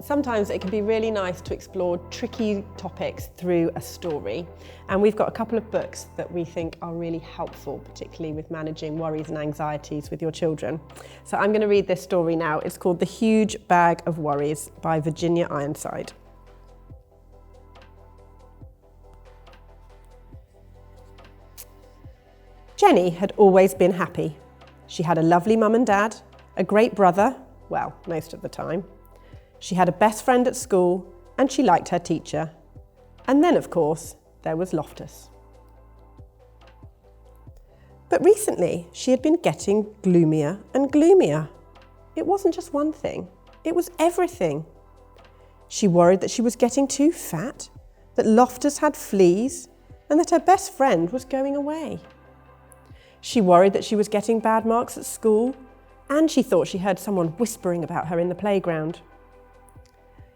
Sometimes it can be really nice to explore tricky topics through a story, and we've got a couple of books that we think are really helpful, particularly with managing worries and anxieties with your children. So I'm going to read this story now. It's called The Huge Bag of Worries by Virginia Ironside. Jenny had always been happy. She had a lovely mum and dad, a great brother, well, most of the time. She had a best friend at school and she liked her teacher. And then, of course, there was Loftus. But recently, she had been getting gloomier and gloomier. It wasn't just one thing, it was everything. She worried that she was getting too fat, that Loftus had fleas, and that her best friend was going away. She worried that she was getting bad marks at school, and she thought she heard someone whispering about her in the playground.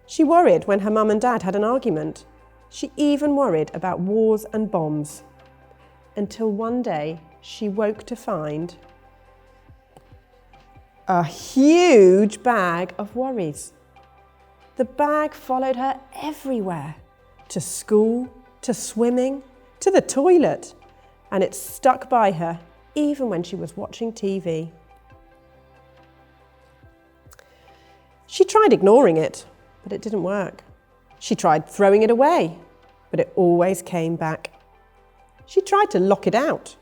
She worried when her mum and dad had an argument. She even worried about wars and bombs. Until one day, she woke to find a huge bag of worries. The bag followed her everywhere, to school, to swimming, to the toilet, and it stuck by her even when she was watching TV. She tried ignoring it, but it didn't work. She tried throwing it away, but it always came back. She tried to lock it out,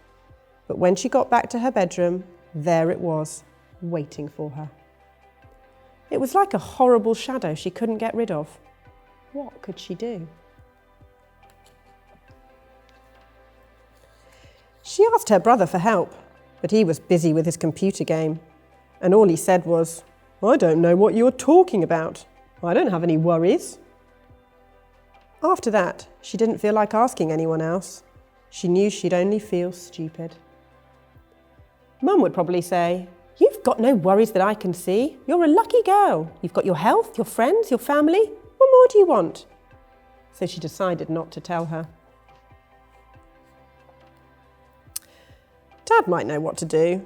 but when she got back to her bedroom, there it was, waiting for her. It was like a horrible shadow she couldn't get rid of. What could she do? She asked her brother for help, but he was busy with his computer game, and all he said was, "I don't know what you're talking about. I don't have any worries." After that, she didn't feel like asking anyone else. She knew she'd only feel stupid. Mum would probably say, "You've got no worries that I can see. You're a lucky girl. You've got your health, your friends, your family. What more do you want?" So she decided not to tell her. Dad might know what to do,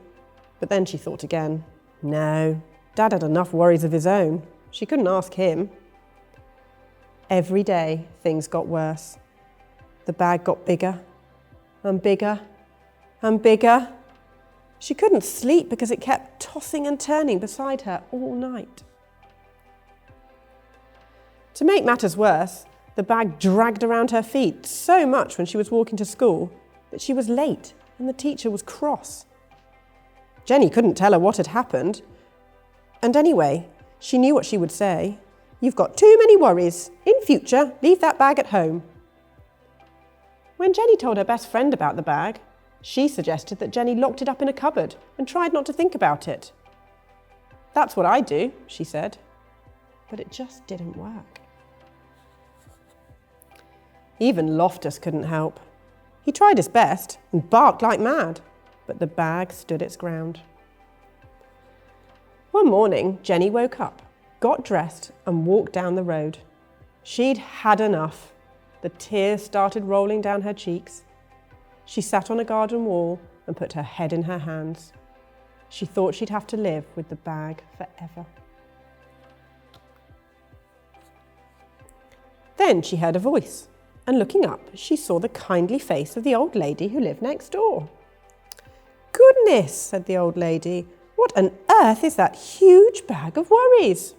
but then she thought again. No, Dad had enough worries of his own. She couldn't ask him. Every day, things got worse. The bag got bigger and bigger and bigger. She couldn't sleep because it kept tossing and turning beside her all night. To make matters worse, the bag dragged around her feet so much when she was walking to school that she was late and the teacher was cross. Jenny couldn't tell her what had happened, and anyway, she knew what she would say. "You've got too many worries. In future, leave that bag at home." When Jenny told her best friend about the bag, she suggested that Jenny locked it up in a cupboard and tried not to think about it. "That's what I do," she said, but it just didn't work. Even Loftus couldn't help. He tried his best and barked like mad, but the bag stood its ground. One morning, Jenny woke up, got dressed and walked down the road. She'd had enough. The tears started rolling down her cheeks. She sat on a garden wall and put her head in her hands. She thought she'd have to live with the bag forever. Then she heard a voice, and looking up, she saw the kindly face of the old lady who lived next door. "Goodness," said the old lady, "what on earth is that huge bag of worries?"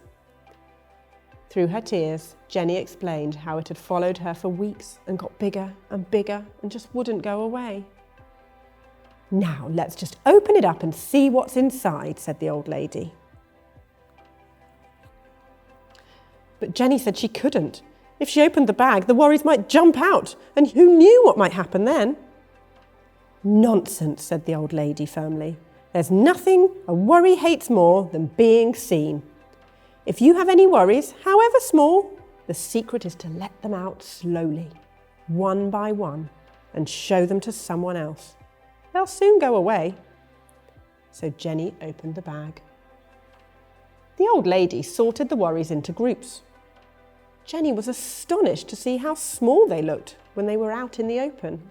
Through her tears, Jenny explained how it had followed her for weeks and got bigger and bigger and just wouldn't go away. "Now let's just open it up and see what's inside," said the old lady. But Jenny said she couldn't. If she opened the bag, the worries might jump out, and who knew what might happen then? "Nonsense," said the old lady firmly. "There's nothing a worry hates more than being seen. If you have any worries, however small, the secret is to let them out slowly, one by one, and show them to someone else. They'll soon go away." So Jenny opened the bag. The old lady sorted the worries into groups. Jenny was astonished to see how small they looked when they were out in the open.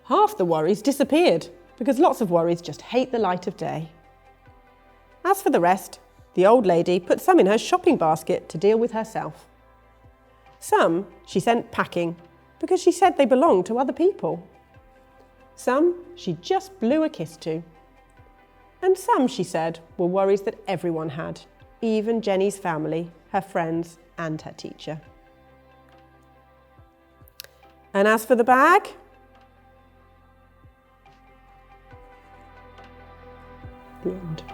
Half the worries disappeared because lots of worries just hate the light of day. As for the rest, The old lady put some in her shopping basket to deal with herself. Some she sent packing because she said they belonged to other people. Some she just blew a kiss to. And some, she said, were worries that everyone had, even Jenny's family, her friends and her teacher. And as for the bag, the end.